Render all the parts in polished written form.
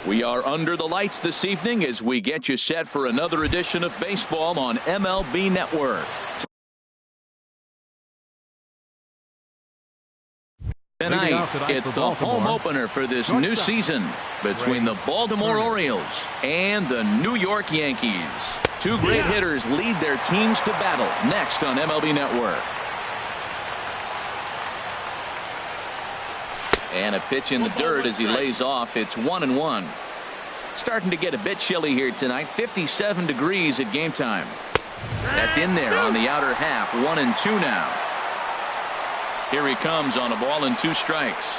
We are under the lights this evening as we get you set for another edition of baseball on MLB Network. Tonight, it's the home opener for this new season between the Baltimore Orioles and the New York Yankees. Two great hitters lead their teams to battle next on MLB Network. And a pitch in the dirt as he lays off. It's 1-1. Starting to get a bit chilly here tonight. 57 degrees at game time. That's in there on the outer half. 1-2 now. Here he comes on a ball and 2 strikes.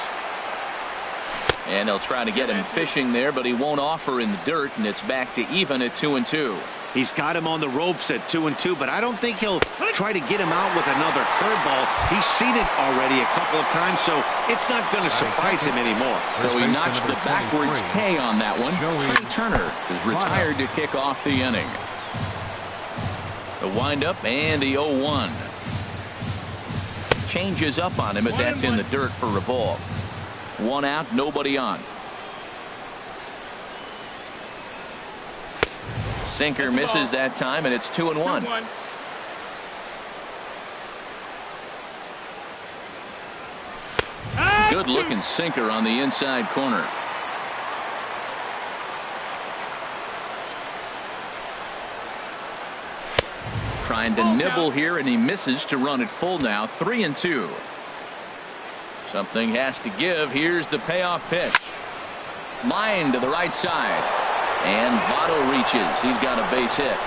And they'll try to get him fishing there, but he won't offer in the dirt, and it's back to even at 2-2. He's got him on the ropes at 2-2, but I don't think he'll try to get him out with another curveball. He's seen it already a couple of times, so it's not going to surprise him anymore. So he notched the backwards K on that one. Trey Turner is retired to kick off the inning. The windup and the 0-1. Changes up on him, but that's in the dirt for a ball. 1 out, nobody on. Sinker misses that time, and it's 2-1. Good looking sinker on the inside corner. Trying to nibble here, and he misses to run it full now. 3-2. Something has to give. Here's the payoff pitch. Line to the right side. And Votto reaches. He's got a base hit.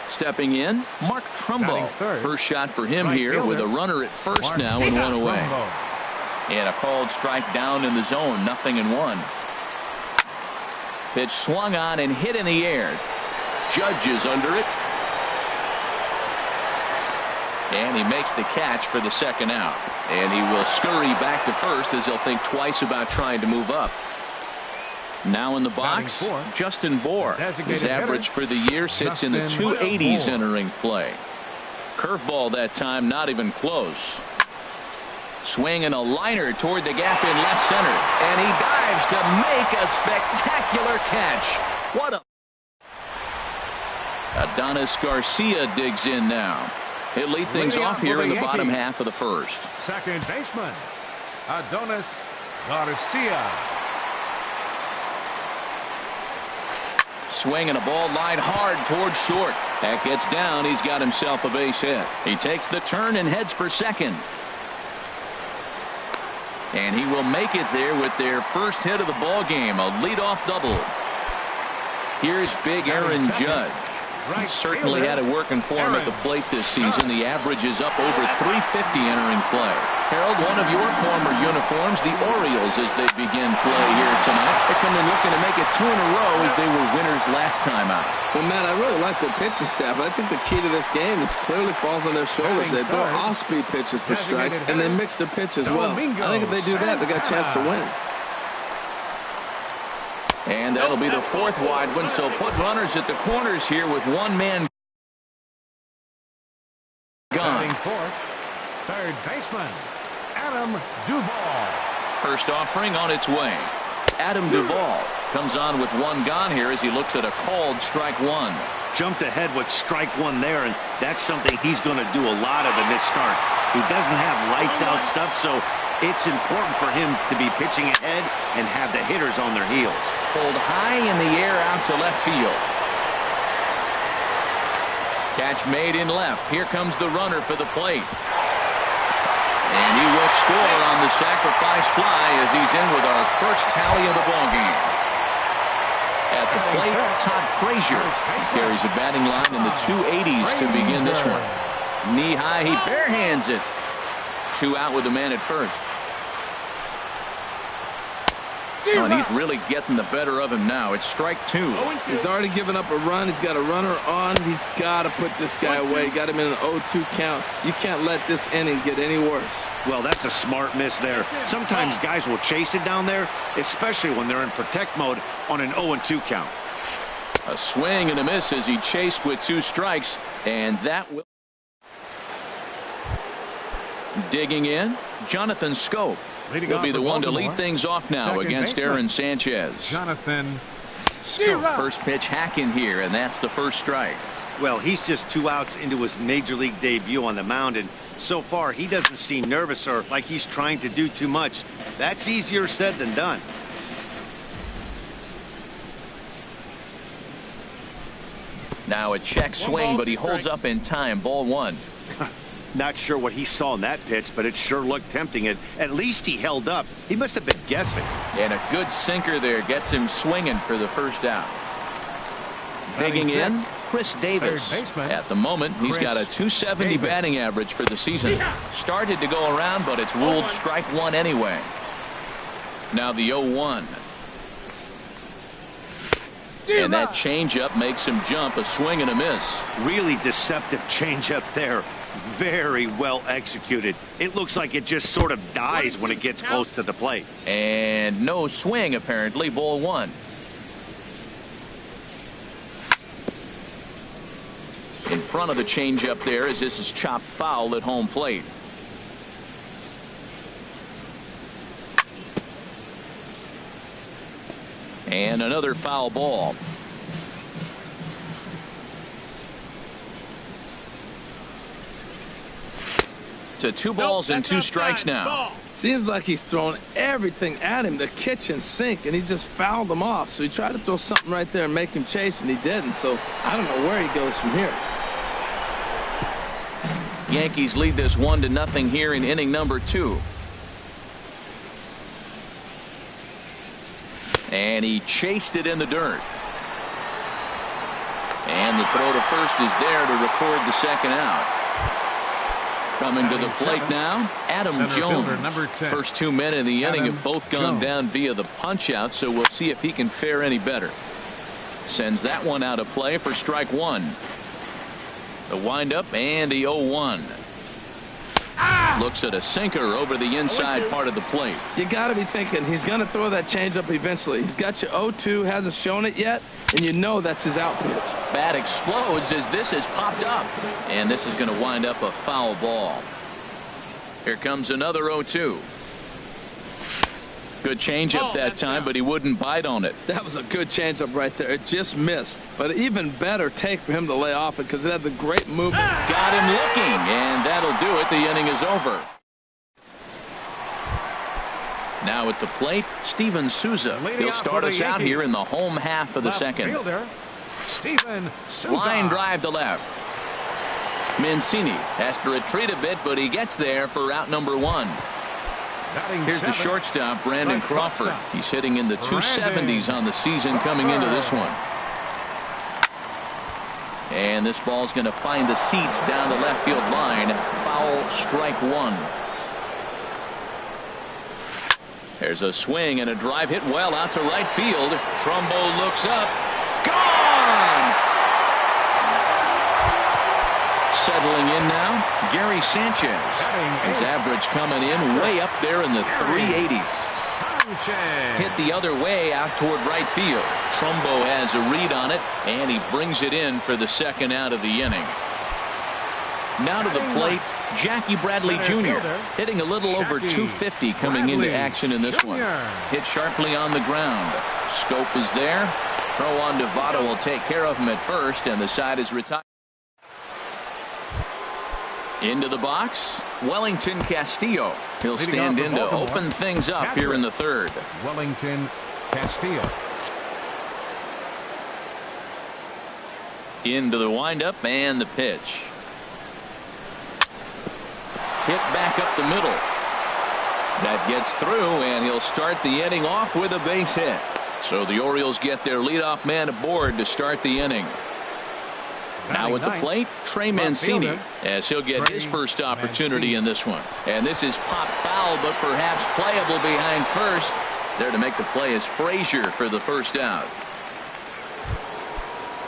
Stepping in, Mark Trumbo. First shot for him here with a runner at first now and 1 away. And a called strike down in the zone. 0-1. Pitch swung on and hit in the air. Judge is under it. And he makes the catch for the second out. And he will scurry back to first as he'll think twice about trying to move up. Now in the box, Justin Bour. His average for the year sits in the 280s entering play. Curveball that time, not even close. Swinging a liner toward the gap in left center. And he dives to make a spectacular catch. What a... Adonis Garcia digs in now. He'll lead things off here in the bottom half of the first. Second baseman, Adonis Garcia. Swinging a ball line hard towards short. That gets down. He's got himself a base hit. He takes the turn and heads for second. And he will make it there with their first hit of the ball game. A leadoff double. Here's big Aaron Judge. He certainly had it working for him at the plate this season. The average is up over 350 entering play. Harold, one of your former uniforms, the Orioles, as they begin play here tonight. They come in looking to make it 2 in a row as they were winners last time out. Well, man, I really like the pitching staff. I think the key to this game is clearly falls on their shoulders. They throw off-speed pitches for strikes, and they mix the pitch as well. I think if they do that, they got a chance to win. And that'll be the 4th wide one, so put runners at the corners here with 1 man gone. Third baseman, Adam Duvall. First offering on its way. Adam Duvall comes on with 1 gone here as he looks at a called strike 1. Jumped ahead with strike 1 there, and that's something he's going to do a lot of in this start. He doesn't have lights out stuff, so it's important for him to be pitching ahead and have the hitters on their heels. Pulled high in the air out to left field. Catch made in left. Here comes the runner for the plate. And he will score on the sacrifice fly as he's in with our first tally of the ballgame. At the plate, Todd Frazier. He carries a batting line in the 280s to begin this one. Knee high, he barehands it. 2 out with the man at first. Oh, and he's really getting the better of him now. It's strike 2. He's already given up a run. He's got a runner on. He's got to put this guy away. Got him in an 0-2 count. You can't let this inning get any worse. Well, that's a smart miss there. Sometimes guys will chase it down there, especially when they're in protect mode on an 0-2 count. A swing and a miss as he chased with 2 strikes, and that will... Digging in, Jonathan Scope. Leading He'll off be the for one to Baltimore. lead things off now Second against baseman, Aaron Sanchez. Jonathan First pitch hacking here, and that's the first strike. Well, he's just 2 outs into his major league debut on the mound, and so far he doesn't seem nervous or like he's trying to do too much. That's easier said than done. Now a check swing, but he holds up in time. Ball 1. Not sure what he saw in that pitch, but it sure looked tempting. And at least he held up. He must have been guessing. And a good sinker there gets him swinging for the first out. Digging in, Chris Davis. At the moment, he's got a .270 batting average for the season. Started to go around, but it's ruled strike 1 anyway. Now the 0-1. And that changeup makes him jump. A swing and a miss. Really deceptive changeup there. Very well executed. It looks like it just sort of dies when it gets close to the plate. And no swing, apparently. Ball 1. In front of the changeup there as this is chopped foul at home plate. And another foul ball. To 2 balls and 2 strikes now. Seems like he's throwing everything at him, the kitchen sink, and he just fouled him off. So he tried to throw something right there and make him chase, and he didn't. So I don't know where he goes from here. Yankees lead this 1-0 here in inning number 2. And he chased it in the dirt. And the throw to first is there to record the second out. Coming to the plate now, Adam Jones. First 2 men in the inning have both gone down via the punch out, so we'll see if he can fare any better. Sends that one out of play for strike 1. The windup and the 0-1. Looks at a sinker over the inside part of the plate. You got to be thinking he's going to throw that changeup eventually. He's got you 0-2, hasn't shown it yet, and you know that's his out pitch. Bat explodes as this has popped up, and this is going to wind up a foul ball. Here comes another 0-2. Good changeup that time, but he wouldn't bite on it. That was a good changeup right there. It just missed. But an even better take for him to lay off it because it had the great movement. Got him looking, and that'll do it. The inning is over. Now at the plate, Steven Souza. He'll start us out here in the home half of the second. Line drive to left. Mancini has to retreat a bit, but he gets there for out number 1. Here's the shortstop, Brandon Crawford. He's hitting in the 270s on the season coming into this one. And this ball's going to find the seats down the left field line. Foul, strike 1. There's a swing and a drive hit well out to right field. Trumbo looks up. Gone! Settling in now, Gary Sanchez. His average coming in way up there in the 380s. Hit the other way out toward right field. Trumbo has a read on it, and he brings it in for the second out of the inning. Now to the plate, Jackie Bradley Jr. hitting a little over 250 coming into action in this one. Hit sharply on the ground. Scope is there. Throw on to Votto will take care of him at first, and the side is retired. Into the box, Wellington Castillo. He'll stand in to open things up here in the third. Wellington Castillo. Into the windup and the pitch. Hit back up the middle. That gets through, and he'll start the inning off with a base hit. So the Orioles get their leadoff man aboard to start the inning. Now at the plate, Trey Mancini, as he'll get his first opportunity in this one. And this is pop foul, but perhaps playable behind first. There to make the play is Frazier for the first out.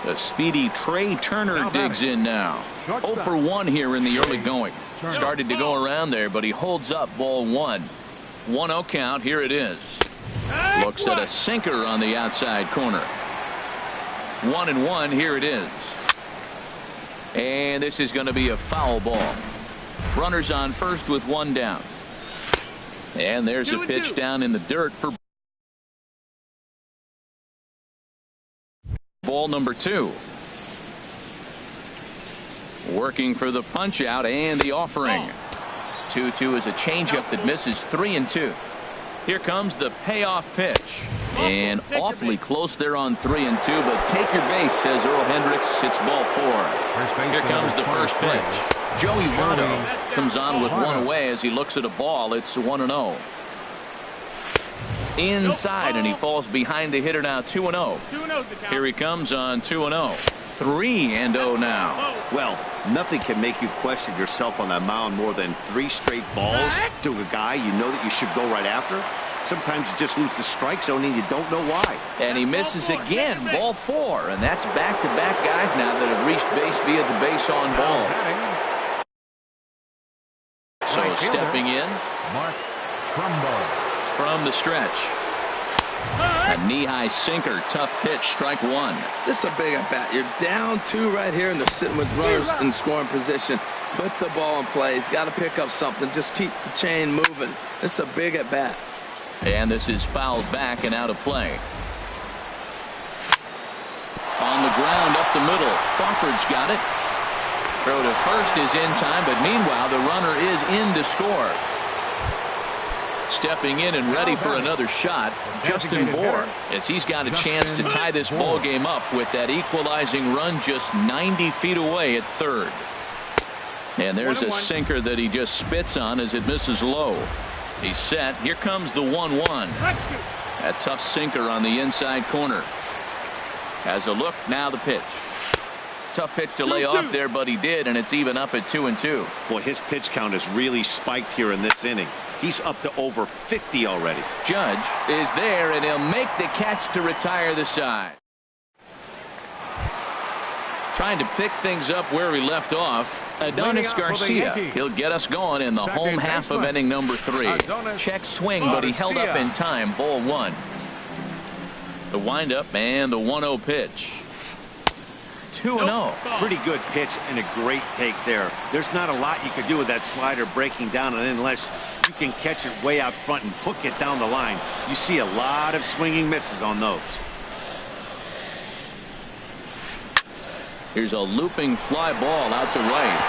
The speedy Trey Turner digs in now. 0 for 1 here in the early going. Started to go around there, but he holds up ball 1. 1-0 count. Here it is. Looks at a sinker on the outside corner. 1-1. Here it is. And this is going to be a foul ball. Runners on first with 1 down. And there's a pitch down in the dirt for ball number 2. Working for the punch out and the offering. 2-2 is a changeup that misses 3-2. Here comes the payoff pitch. And awfully close there on 3-2, but take your base, says Earl Hendricks. It's ball 4. Here comes the first pitch. Joey Votto comes on with one away as he looks at a ball. It's 1-0. Inside, and he falls behind the hitter now. 2-0. Here he comes on 2-0. 3-0 now. Well, nothing can make you question yourself on that mound more than 3 straight balls to a guy you know that you should go right after. Sometimes you just lose the strike zone and you don't know why. And he misses again. Ball 4. And that's back-to-back guys now that have reached base via the base on ball. So stepping in from the stretch. A knee-high sinker. Tough pitch. Strike 1. This is a big at-bat. You're down 2 right here, and they're sitting with runners in scoring position. Put the ball in play. He's got to pick up something. Just keep the chain moving. This is a big at-bat. And this is fouled back and out of play. On the ground up the middle. Crawford's got it. Throw to first is in time, but meanwhile the runner is in to score. Stepping in and ready for another shot, Justin Bohr, as he's got a chance to tie this ball game up with that equalizing run just 90 feet away at third. And there's a sinker that he just spits on as it misses low. He's set. Here comes the 1-1. A tough sinker on the inside corner. Has a look. Now the pitch. Tough pitch to lay off there, but he did, and it's even up at 2-2. Boy, his pitch count has really spiked here in this inning. He's up to over 50 already. Judge is there, and he'll make the catch to retire the side. Trying to pick things up where we left off. Adonis Garcia. He'll get us going in the home half of inning number 3. Check swing, but he held up in time. Ball 1. The windup and the 1-0 pitch. 2-0. Pretty good pitch and a great take there. There's not a lot you could do with that slider breaking down, and unless you can catch it way out front and hook it down the line, you see a lot of swinging misses on those. Here's a looping fly ball out to right.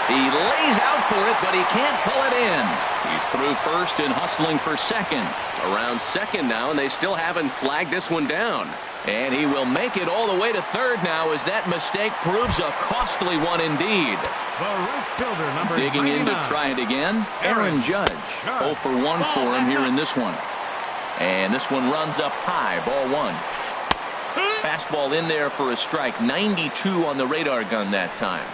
He lays out for it, but he can't pull it in. He's through first and hustling for second. Around second now, and they still haven't flagged this one down. And he will make it all the way to third now as that mistake proves a costly one indeed. Digging in to try it again, Aaron Judge. 0 for 1 for him here in this one. And this one runs up high. Ball 1. Fastball in there for a strike. 92 on the radar gun that time.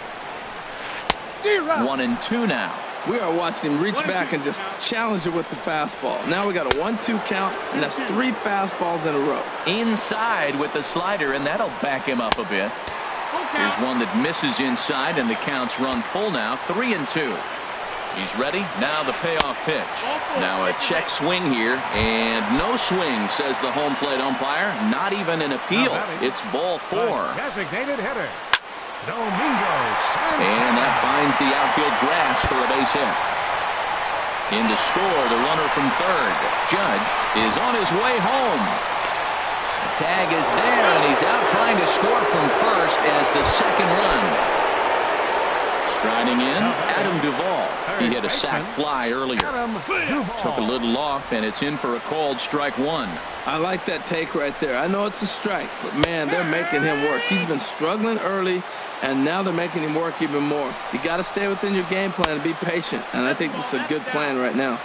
1-2 now. We are watching him reach back and just challenge it with the fastball. Now we got a 1-2 count, and that's 3 fastballs in a row. Inside with the slider, and that'll back him up a bit. Here's one that misses inside, and the counts run full now. 3-2. He's ready. Now the payoff pitch. Now a check swing here, and no swing, says the home plate umpire. Not even an appeal. It's ball 4. Designated hitter. And that finds the outfield grass for a base hit. In to score, the runner from third. Judge is on his way home. The tag is there, and he's out trying to score from first as the second run. Striding in, Adam Duvall. He hit a sac fly earlier. Took a little off, and it's in for a called strike 1. I like that take right there. I know it's a strike, but man, they're making him work. He's been struggling early, and now they're making him work even more. You got to stay within your game plan and be patient, and I think this is a good plan right now.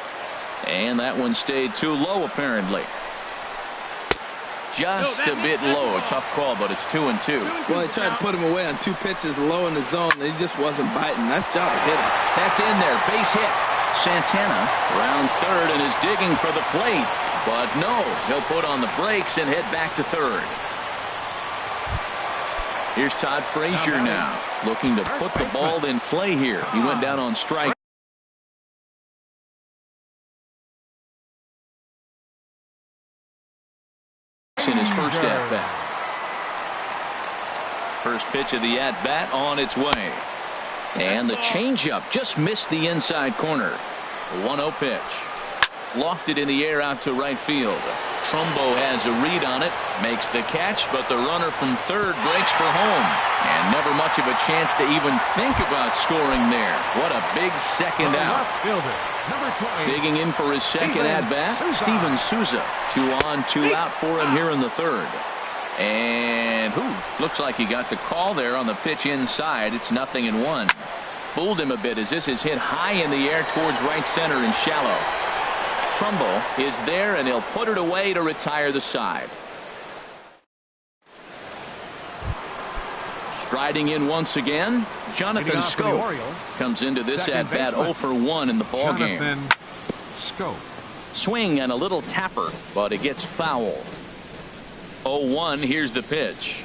And that one stayed too low, apparently. Just a bit low. A tough call, but it's 2-2. Well, they tried to put him away on 2 pitches low in the zone, and he just wasn't biting. Nice job of hitting. That's in there. Base hit. Santana rounds third and is digging for the plate. But no, he'll put on the brakes and head back to third. Here's Todd Frazier now, looking to put the ball in play here. He went down on strike. In his first at-bat. First pitch of the at-bat on its way. And the changeup just missed the inside corner. 1-0 pitch. lofted in the air out to right field. Trumbo has a read on it, makes the catch, but the runner from third breaks for home. And never much of a chance to even think about scoring there. What a big second out. Digging in for his second at-bat, Steven Souza. 2 on, 2 out for him here in the third. And looks like he got the call there on the pitch inside. It's 0-1. Fooled him a bit as this is hit high in the air towards right center and shallow. Trumbo is there, and he'll put it away to retire the side. Striding in once again, Jonathan Schoop comes into this at-bat 0 for 1 in the ballgame. Swing and a little tapper, but it gets foul. 0-1, here's the pitch.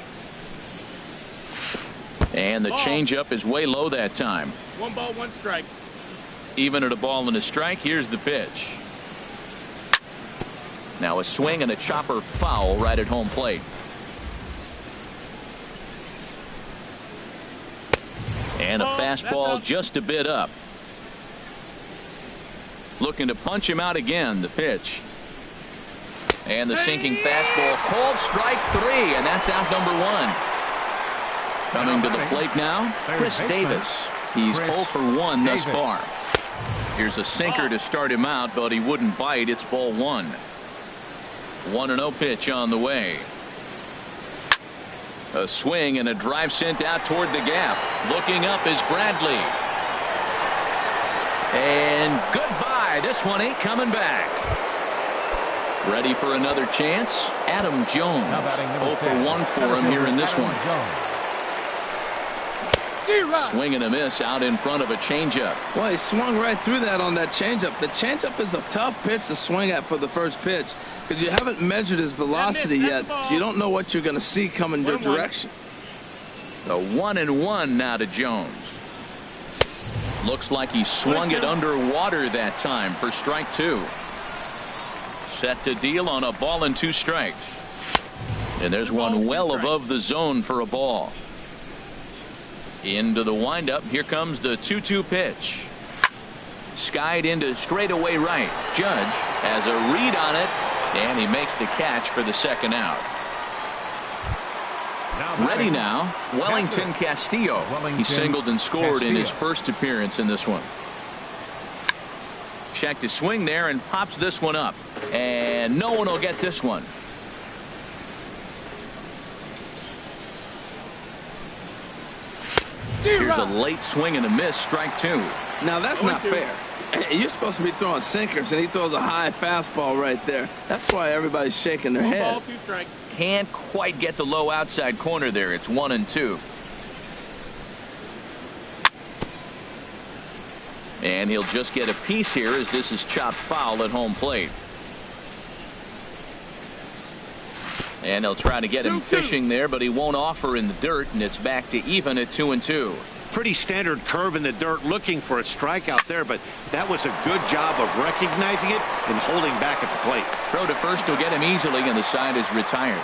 And the changeup is way low that time. 1 ball, 1 strike. Even at a ball and a strike, here's the pitch. Now a swing and a chopper foul right at home plate. And a fastball just a bit up. Looking to punch him out again, the pitch. And the sinking fastball called strike 3, and that's out number 1. Coming to the plate now, Chris Davis. He's 0 for 1 thus far. Here's a sinker to start him out, but he wouldn't bite. It's ball 1. 1-0 pitch on the way. A swing and a drive sent out toward the gap. Looking up is Bradley. And goodbye. This one ain't coming back. Ready for another chance? Adam Jones. 0 for 1 for him here in this one. Swing and a miss out in front of a changeup. Well, he swung right through that on that changeup. The changeup is a tough pitch to swing at for the first pitch because you haven't measured his velocity yet, so you don't know what you're going to see coming your direction. The 1-1 now to Jones. Looks like he swung it underwater that time for strike 2. Set to deal on a ball and 2 strikes. And there's one well above the zone for a ball. Into the windup. Here comes the 2-2 pitch. Skied into straightaway right. Judge has a read on it, and he makes the catch for the second out. Ready now, Wellington Castillo. He singled and scored in his first appearance in this one. Checked his swing there and pops this one up. And no one will get this one. Here's a late swing and a miss, strike 2. Now that's not fair. You're supposed to be throwing sinkers, and he throws a high fastball right there. That's why everybody's shaking their head. 1 ball, 2 strikes. Can't quite get the low outside corner there. It's 1-2. And he'll just get a piece here as this is chopped foul at home plate. And they'll try to get him fishing there, but he won't offer in the dirt, and it's back to even at 2-2. Pretty standard curve in the dirt, looking for a strikeout there, but that was a good job of recognizing it and holding back at the plate. Throw to first will get him easily, and the side is retired.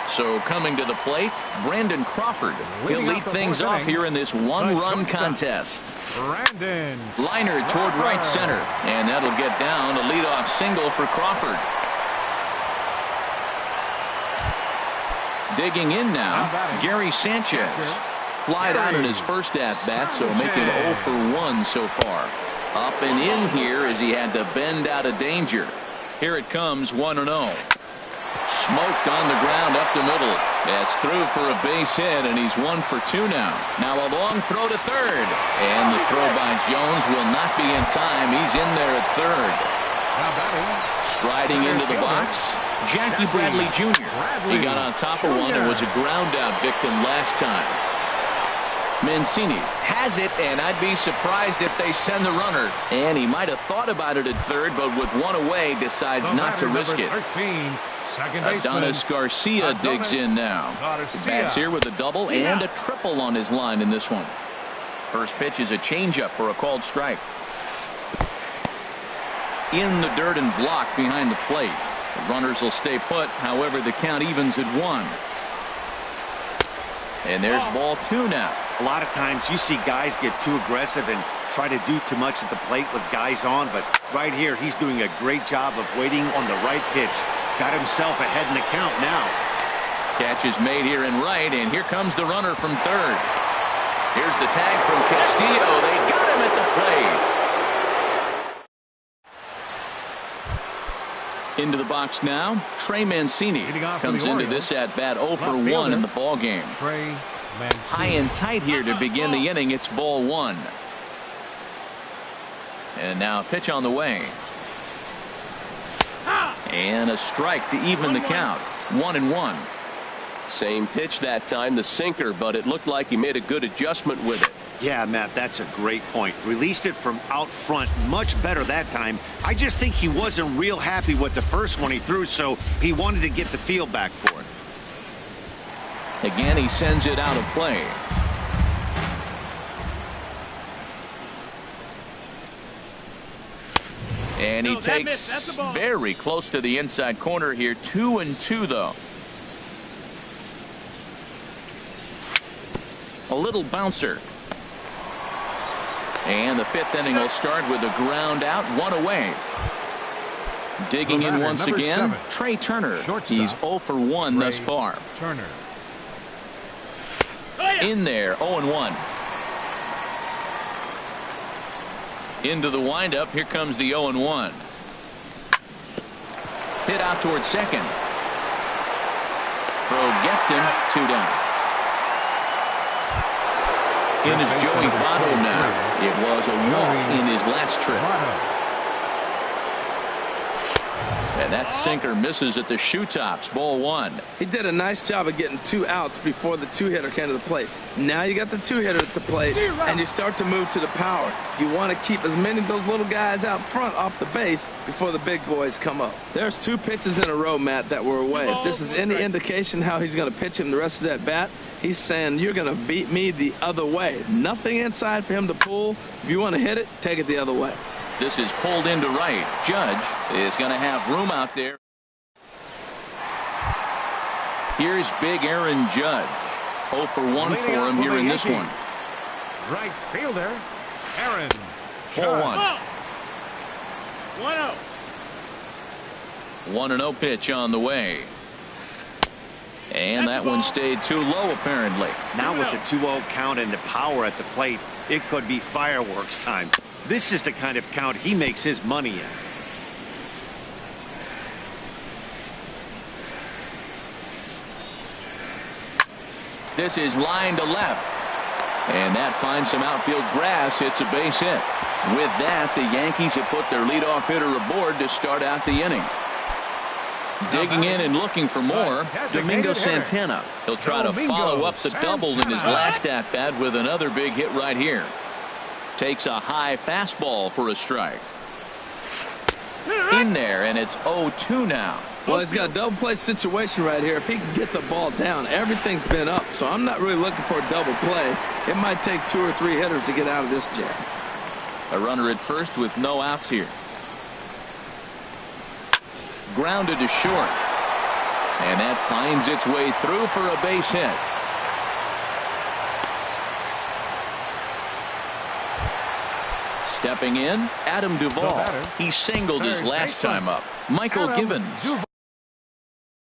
So coming to the plate, Brandon Crawford. He'll lead things off here in this 1-run contest. Brandon. Liner toward right center, and that'll get down a leadoff single for Crawford. Digging in now, Gary Sanchez. Flied out in his first at-bat, so making 0 for 1 so far. Up and in here as he had to bend out of danger. Here it comes, 1-0. Smoked on the ground up the middle. That's through for a base hit, and he's 1 for 2 now. Now a long throw to third. And the throw by Jones will not be in time. He's in there at third. Striding into the box, Jackie Bradley Jr. He got on top of one and was a ground-out victim last time. Mancini has it, and I'd be surprised if they send the runner. And he might have thought about it at third, but with one away, decides not to risk it. Adonis Garcia digs in now. Bats here with a double and a triple on his line in this one. First pitch is a changeup for a called strike. In the dirt and blocked behind the plate. The runners will stay put. However, the count evens at 1. And there's ball 2 now. A lot of times you see guys get too aggressive and try to do too much at the plate with guys on, but right here, he's doing a great job of waiting on the right pitch. Got himself ahead in the count now. Catch is made here in right, and here comes the runner from third. Here's the tag from Castillo. They got him at the plate. Into the box now, Trey Mancini comes into this at-bat 0 for 1 in the ball game. High and tight here to begin the inning. It's ball 1. And now a pitch on the way. And a strike to even the count. 1-1. Same pitch that time, the sinker, but it looked like he made a good adjustment with it. Yeah, Matt, that's a great point. Released it from out front much better that time. I just think he wasn't real happy with the first one he threw, so he wanted to get the feel back for it. Again, he sends it out of play. And he takes very close to the inside corner here. 2-2 though. A little bouncer. And the 5th inning will start with a ground out, 1 away. Digging in once again, Trey Turner. He's 0 for 1 thus far. In there, 0-1. Into the windup, here comes the 0-1. Hit out towards second. Throw gets him, 2 down. In is Joey Votto now. It was a walk in his last trip. And that sinker misses at the shoe tops. Ball 1. He did a nice job of getting 2 outs before the 2-hitter came to the plate. Now you got the 2-hitter at the plate, and you start to move to the power. You want to keep as many of those little guys out front off the base before the big boys come up. There's 2 pitches in a row, Matt, that were away. If this is any indication how he's going to pitch him the rest of that bat, he's saying you're going to beat me the other way. Nothing inside for him to pull. If you want to hit it, take it the other way. This is pulled into right. Judge is going to have room out there. Here's big Aaron Judge. 0 for 1 for him here in this one. Right fielder, Aaron. 4-1. 1-0 pitch on the way. And that one stayed too low, apparently. Now with the 2-0 count and the power at the plate, it could be fireworks time. This is the kind of count he makes his money in. This is line to left. And that finds some outfield grass. It's a base hit. With that, the Yankees have put their leadoff hitter aboard to start out the inning. Digging in and looking for more, Domingo Santana. He'll try to follow up the double in his last at-bat with another big hit right here. Takes a high fastball for a strike. In there, and it's 0-2 now. Well, he's got a double play situation right here. If he can get the ball down, everything's been up. So I'm not really looking for a double play. It might take 2 or 3 hitters to get out of this jam. A runner at first with no outs here. Grounded to short. And that finds its way through for a base hit. Stepping in, Adam Duvall. He singled his last time up. Michael Givens. He's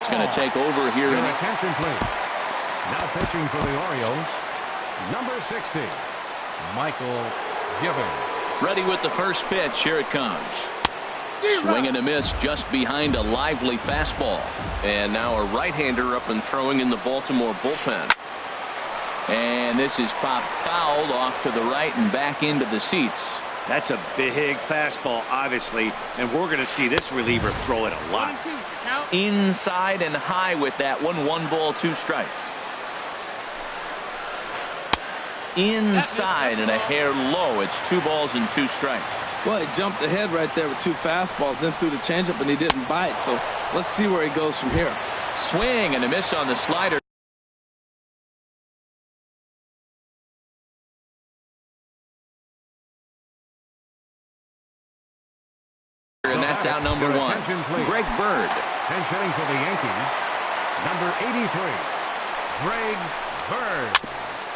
going to take over here. Attention, please. Now pitching for the Orioles, number 60, Michael Givens. Ready with the first pitch. Here it comes. Swing and a miss just behind a lively fastball. And now a right-hander up and throwing in the Baltimore bullpen. And this is popped fouled off to the right and back into the seats. That's a big fastball, obviously, and we're going to see this reliever throw it a lot. Inside and high with that one. 1 ball, 2 strikes. Inside and a hair low. It's 2 balls and 2 strikes. Well, he jumped ahead right there with 2 fastballs, then threw the changeup, and he didn't bite. So let's see where he goes from here. Swing and a miss on the slider. And that's out number 1. Greg Bird. Pinch hitting for the Yankees, number 83, Greg Bird.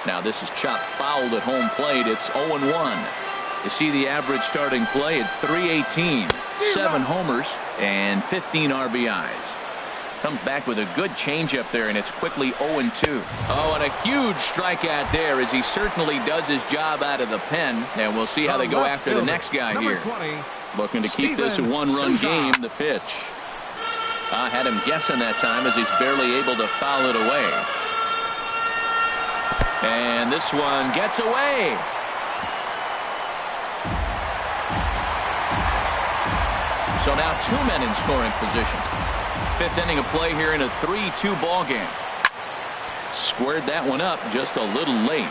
Now this is chopped fouled at home plate. It's 0-1. You see the average starting play at 318, 7 homers, and 15 RBIs. Comes back with a good changeup there, and it's quickly 0-2. Oh, and a huge strikeout there as he certainly does his job out of the pen. And we'll see how they go after the next guy here. Looking to keep this a one-run game, the pitch. Had him guessing that time as he's barely able to foul it away. And this one gets away. So now 2 men in scoring position. 5th inning of play here in a 3-2 ball game. Squared that one up just a little late.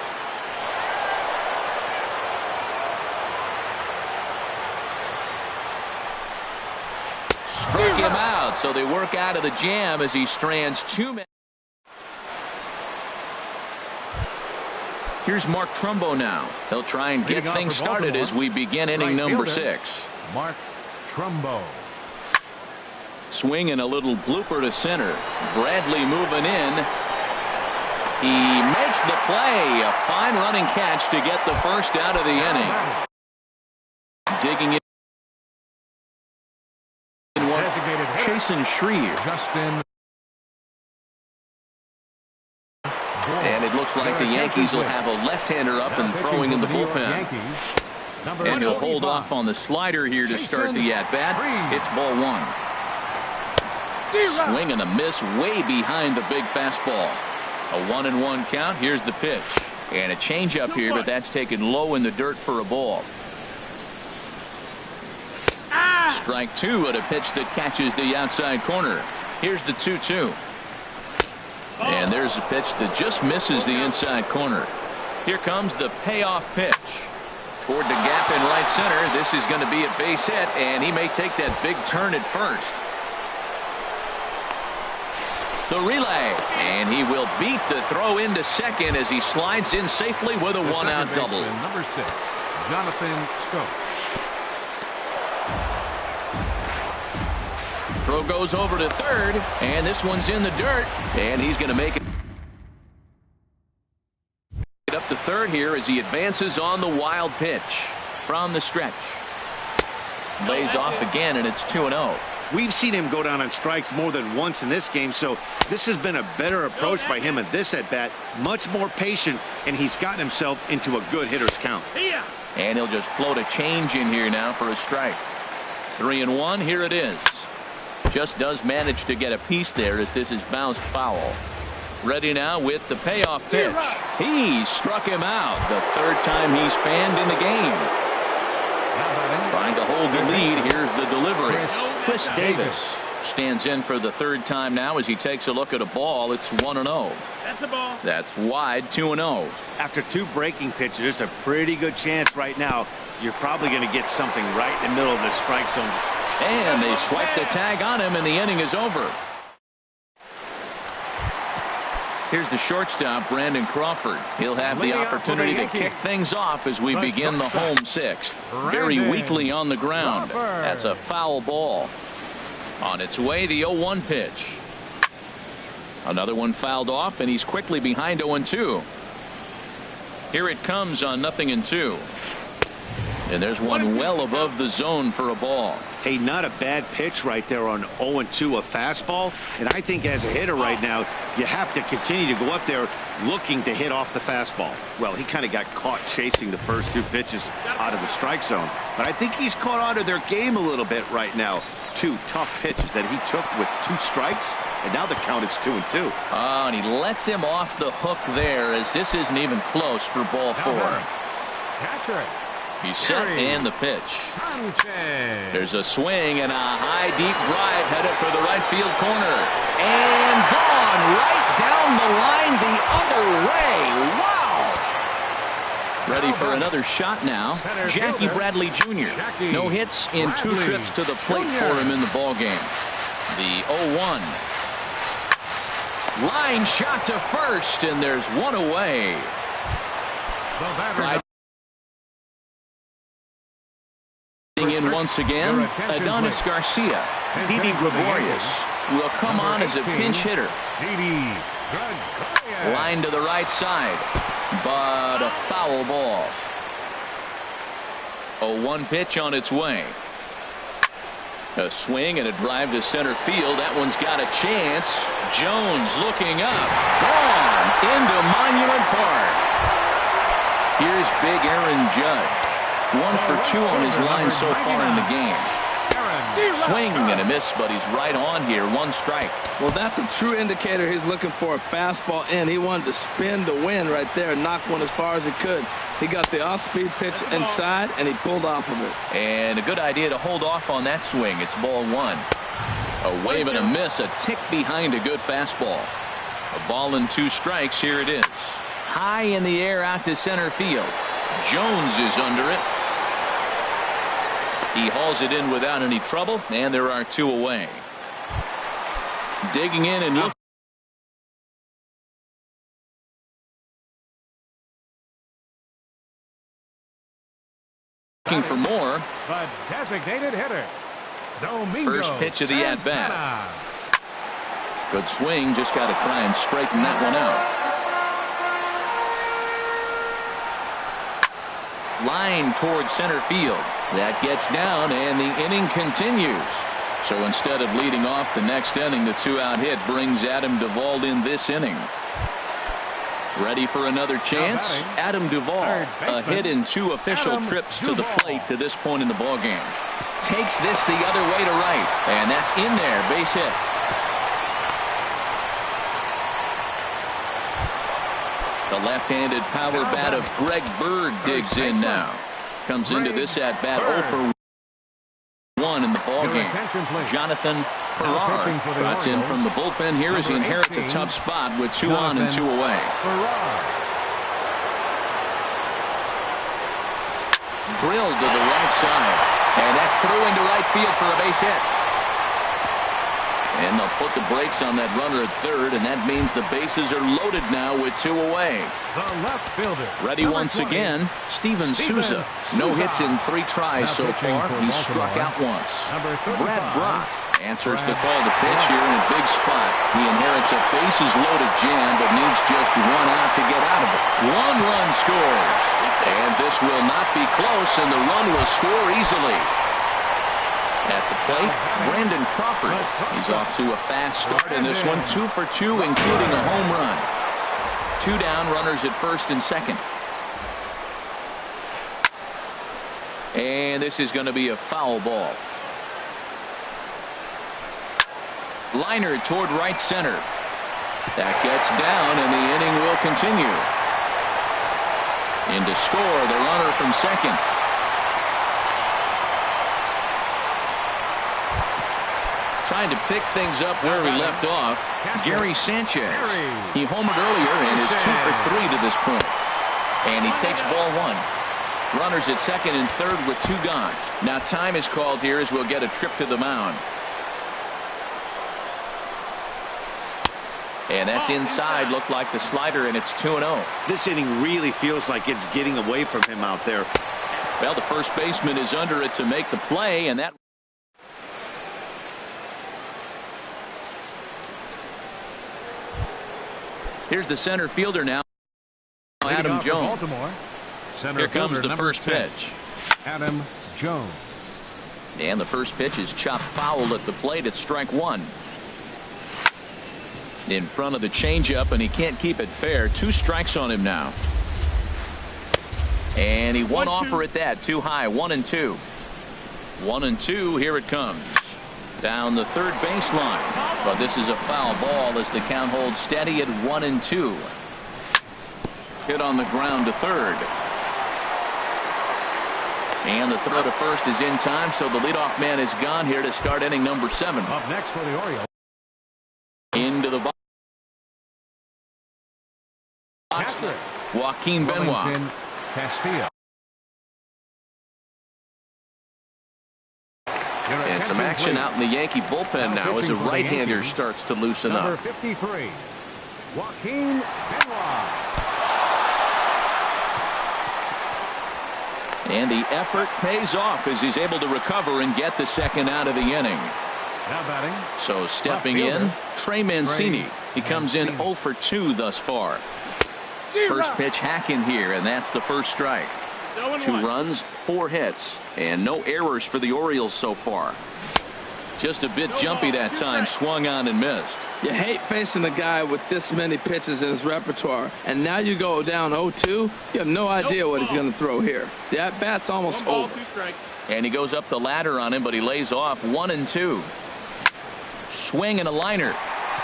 Struck him out, so they work out of the jam as he strands 2 men. Here's Mark Trumbo now. He'll try and get things started as we begin inning number 6. Mark Trumbo. Swing and a little blooper to center. Bradley moving in. He makes the play. A fine running catch to get the first out of the inning. Digging in one. Chasen Shreve. And it looks like the Yankees will have a left-hander up and throwing in the bullpen. And he'll hold off on the slider here to start the at-bat. It's ball 1. Swing and a miss way behind the big fastball. A 1-1 count. Here's the pitch. And a changeup here, but that's taken low in the dirt for a ball. Strike 2 at a pitch that catches the outside corner. Here's the 2-2. And there's a pitch that just misses the inside corner. Here comes the payoff pitch. Toward the gap in right center. This is going to be a base hit, and he may take that big turn at first. The relay, and he will beat the throw into second as he slides in safely with a 1-out double. Number 6, Jonathan Schoop. Throw goes over to third, and this one's in the dirt, and he's going to make it up to third here as he advances on the wild pitch from the stretch. Lays off again, and it's 2-0. We've seen him go down on strikes more than once in this game, so this has been a better approach by him at this at-bat. Much more patient, and he's gotten himself into a good hitter's count. And he'll just float a change in here now for a strike. 3-1, here it is. Just does manage to get a piece there as this is bounced foul. Ready now with the payoff pitch. He struck him out the 3rd time he's fanned in the game. Trying to hold the lead. Here's the delivery. Chris Davis stands in for the 3rd time now as he takes a look at a ball. It's 1-0. That's a ball. That's wide. 2-0. After 2 breaking pitches, there's a pretty good chance right now you're probably going to get something right in the middle of the strike zone. And they swipe the tag on him, and the inning is over. Here's the shortstop, Brandon Crawford. He'll have the opportunity to kick things off as we begin the home 6th. Very weakly on the ground. That's a foul ball. On its way, the 0-1 pitch. Another one fouled off, and he's quickly behind 0-2. Here it comes on 0-2. And there's one well above the zone for a ball. Hey, not a bad pitch right there on 0-2, a fastball. And I think as a hitter right now, you have to continue to go up there looking to hit off the fastball. Well, he kind of got caught chasing the first 2 pitches out of the strike zone. But I think he's caught on to their game a little bit right now. 2 tough pitches that he took with 2 strikes, and now the count is 2-2. Oh, and he lets him off the hook there as this isn't even close for ball 4. Catcher. He's set and the pitch. There's a swing and a high deep drive headed for the right field corner. And gone right down the line the other way. Wow. Ready for another shot now. Jackie Bradley Jr. No hits in 2 trips to the plate for him in the ball game. The 0-1. Line shot to first, and there's one away. In once again, Adonis Garcia. Didi Gregorius will come on as a pinch hitter. Line to the right side, but a foul ball. 0-1 pitch on its way. A swing and a drive to center field. That one's got a chance. Jones looking up. Gone into Monument Park. Here's big Aaron Judge. 1 for 2 on his line so far in the game. Swing and a miss, but he's right on here. 1 strike. Well, that's a true indicator. He's looking for a fastball in. He wanted to spin to win right there, knock one as far as he could. He got the off-speed pitch inside, and he pulled off of it. And a good idea to hold off on that swing. It's ball 1. A wave and a miss, a tick behind a good fastball. A ball and 2 strikes. Here it is. High in the air out to center field. Jones is under it. He hauls it in without any trouble, and there are 2 away. Digging in and looking for more. The designated hitter, Domingo First pitch of the Santana. at-bat. Good swing, just got to try and straighten that one out. Line towards center field. That gets down, and the inning continues. So instead of leading off the next inning, the 2-out hit brings Adam Duvall in this inning. Ready for another chance? Adam Duvall, a hit in 2 official trips to the plate to this point in the ballgame. Takes this the other way to right, and that's in there, base hit. The left-handed power bat of Greg Bird digs in now. Comes into this at-bat 0 for 1 in the ballgame. Jonathan Farrar trots in from the bullpen here as he inherits a tough spot with 2 on and 2 away. Drilled to the right side, and that's through into right field for a base hit. And they'll put the brakes on that runner at third, and that means the bases are loaded now with 2 away. The left fielder. Ready once again, Steven Souza. No hits in 3 tries so far. He's struck out once. Brad Brock answers the call to pitch here in a big spot. He inherits a bases-loaded jam, but needs just 1 out to get out of it. 1 run scores. And this will not be close, and the run will score easily. At the plate, Brandon Crawford. He's off to a fast start in this one. 2 for 2, including a home run. 2 down, runners at first and second. And this is going to be a foul ball. Liner toward right center. That gets down, and the inning will continue. In to score, the runner from second. Trying to pick things up where he left off, Gary Sanchez. He homered earlier and is 2 for 3 to this point. And he takes ball 1. Runners at second and third with 2 gone. Now time is called here as we'll get a trip to the mound. And that's inside. Looked like the slider, and it's 2-0. This inning really feels like it's getting away from him out there. Well, the first baseman is under it to make the play, and that. Here's the center fielder now, Adam Jones. Here comes the first pitch. Adam Jones. And the first pitch is chopped foul at the plate at strike 1. In front of the changeup, and he can't keep it fair. 2 strikes on him now. And he won offer at that. Too high. 1-2. 1-2. Here it comes. Down the third baseline. But this is a foul ball as the count holds steady at 1-2. Hit on the ground to third. And the throw to first is in time, so the leadoff man is gone here to start inning number 7. Up next for the Orioles. Into the box. Joaquin Benoit. Castillo. And some action out in the Yankee bullpen now as a right-hander starts to loosen up. Number 53, Joaquin Benoit. And the effort pays off as he's able to recover and get the second out of the inning. Now batting. So stepping in, Trey Mancini. He comes in 0 for 2 thus far. First pitch hack in here, and that's the first strike. 2 runs, 4 hits, and no errors for the Orioles so far. Just a bit jumpy that time, swung on and missed. You hate facing a guy with this many pitches in his repertoire, and now you go down 0-2. You have no idea what he's going to throw here. The at-bat's almost over. And he goes up the ladder on him, but he lays off 1-2. Swing and a liner,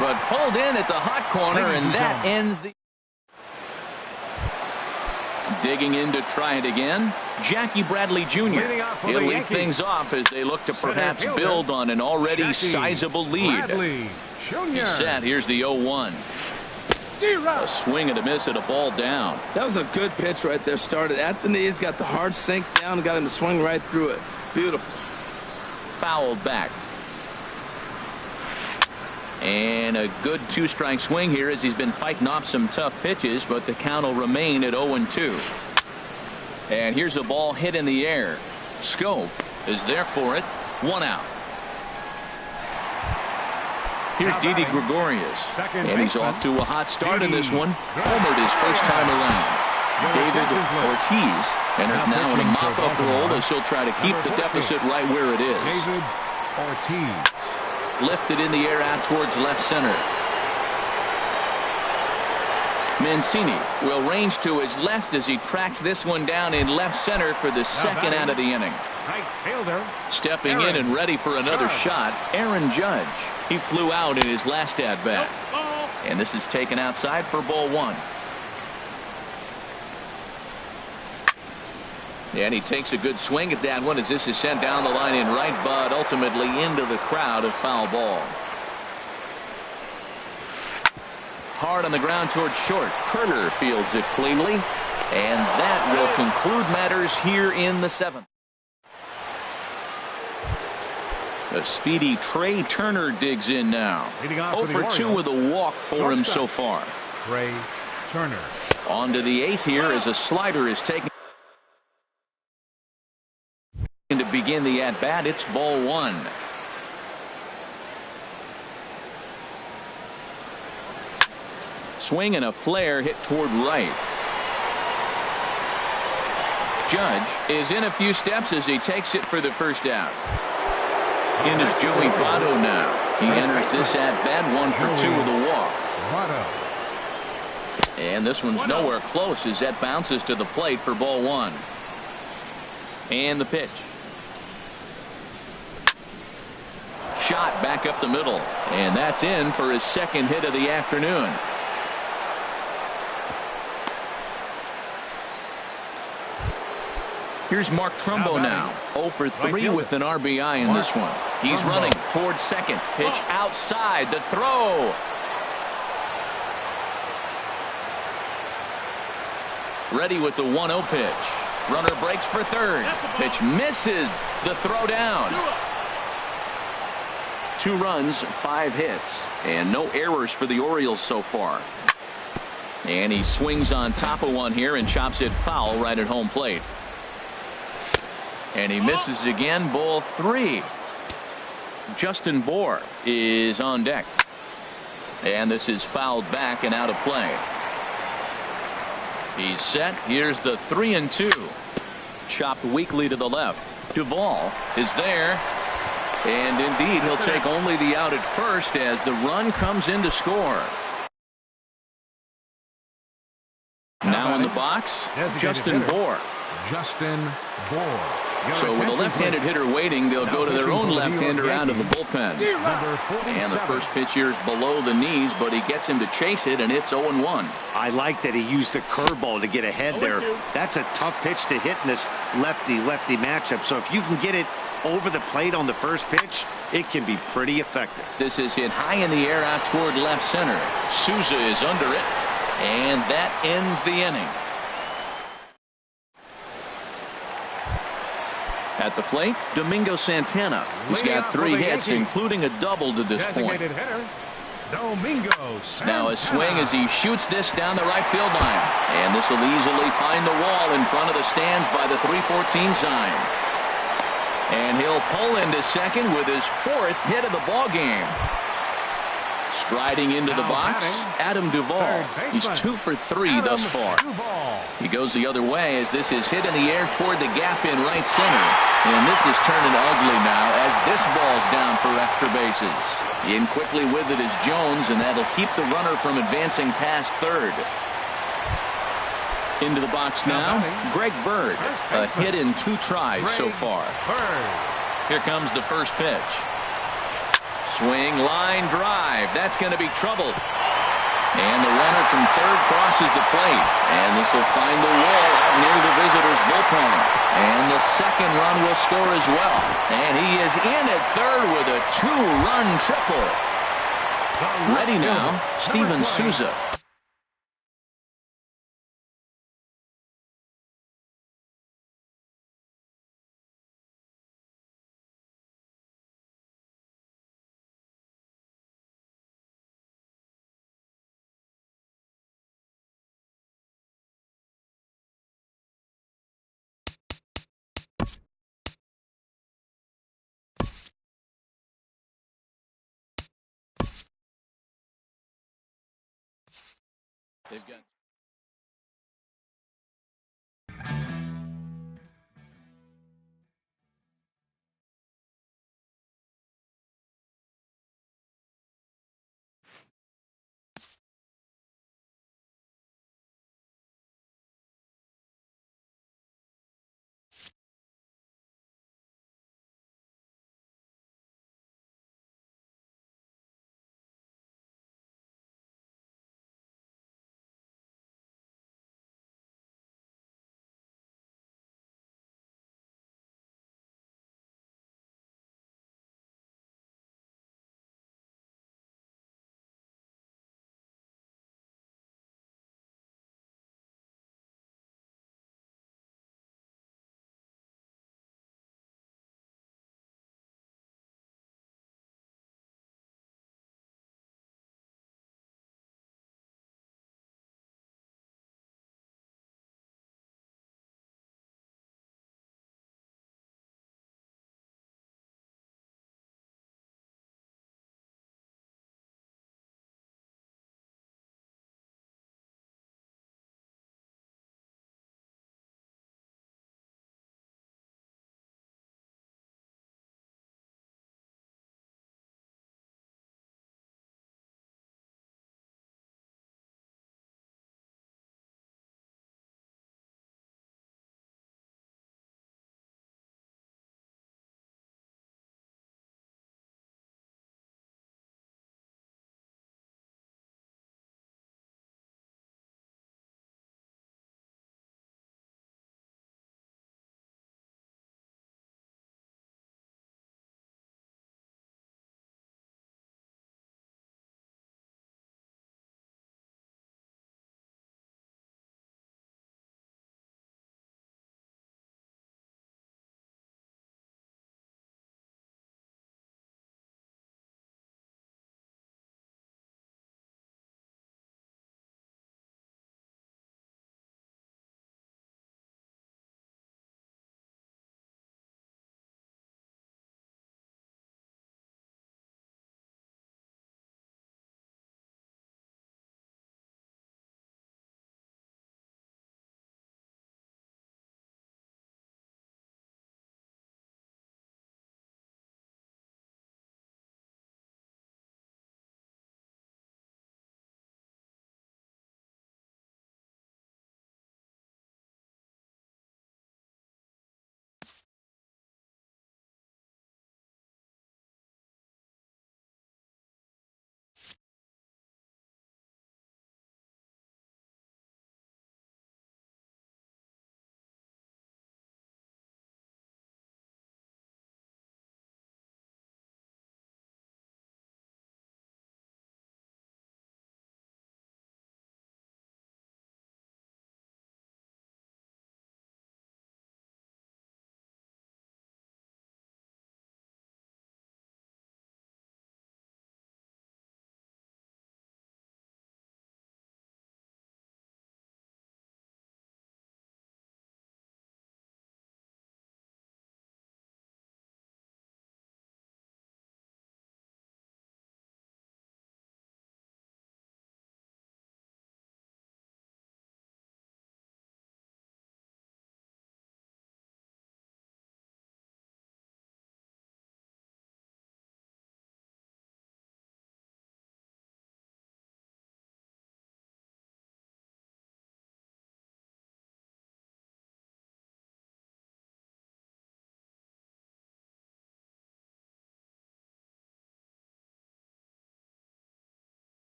but pulled in at the hot corner, and that ends the... Digging in to try it again, Jackie Bradley Jr. He'll lead things off as they look to perhaps build on an already sizable lead. He's set. Here's the 0-1. A swing and a miss at a ball down. That was a good pitch right there. Started at the knees, got the hard sink down, got him to swing right through it. Beautiful. Fouled back. And a good 2-strike swing here as he's been fighting off some tough pitches, but the count will remain at 0-2. And here's a ball hit in the air. Scope is there for it. 1 out. Here's Didi Gregorius, and he's off to a hot start in this one. Homered his first time around. David Ortiz enters now in a mop-up role as he'll try to keep the deficit right where it is. David Ortiz. Lifted in the air out towards left center. Mancini will range to his left as he tracks this one down in left center for the second out of the inning. Right fielder. Stepping in and ready for another shot, Aaron Judge. He flew out in his last at-bat. And this is taken outside for ball 1. And he takes a good swing at that one as this is sent down the line in right, but ultimately into the crowd, a foul ball. Hard on the ground towards short. Turner fields it cleanly, and that will conclude matters here in the 7th. The speedy Trey Turner digs in now. 0 for 2 with a walk for him so far. Trey Turner. On to the 8th here as a slider is taken to begin the at-bat. It's ball 1. Swing and a flare hit toward right. Judge is in a few steps as he takes it for the first out. In is Joey Votto now. He enters this at-bat 1 for 2 with a walk. And this one's nowhere close as that bounces to the plate for ball 1. And the pitch. Shot back up the middle, and that's in for his second hit of the afternoon. Here's Mark Trumbo now. 0 for 3 with an RBI in this one. He's running towards second. Pitch outside. The throw. Ready with the 1-0 pitch. Runner breaks for third. Pitch misses. The throw down. 2 runs, 5 hits, and no errors for the Orioles so far. And he swings on top of one here and chops it foul right at home plate. And he misses again. Ball 3. Justin Bour is on deck. And this is fouled back and out of play. He's set. Here's the 3-2. Chopped weakly to the left. Duvall is there. And indeed, he'll take only the out at first as the run comes in to score. Now in the box, Justin Bour. Justin Bour. So with a left-handed hitter waiting, they'll go to their own left-hander out of the bullpen. And the first pitch here is below the knees, but he gets him to chase it, and it's 0-1. I like that he used the curveball to get ahead there. That's a tough pitch to hit in this lefty-lefty matchup. So if you can get it over the plate on the first pitch, it can be pretty effective. This is hit high in the air out toward left center. Souza is under it, and that ends the inning. At the plate, Domingo Santana. He's got 3 hits, including a double to this point. Now a swing as he shoots this down the right field line. And this will easily find the wall in front of the stands by the 314 sign. And he'll pull into second with his 4th hit of the ball game. Striding into the box, Adam Duvall. He's 2 for 3 thus far. He goes the other way as this is hit in the air toward the gap in right center. And this is turning ugly now as this ball's down for extra bases. In quickly with it is Jones, and that'll keep the runner from advancing past third. Into the box now, Greg Bird. A hit in 2 tries so far. Here comes the first pitch. Swing, line drive. That's going to be trouble. And the runner from third crosses the plate. And this will find the wall out near the visitors' bullpen. And the second run will score as well. And he is in at third with a 2-run triple. Ready now, Steven Souza. They've got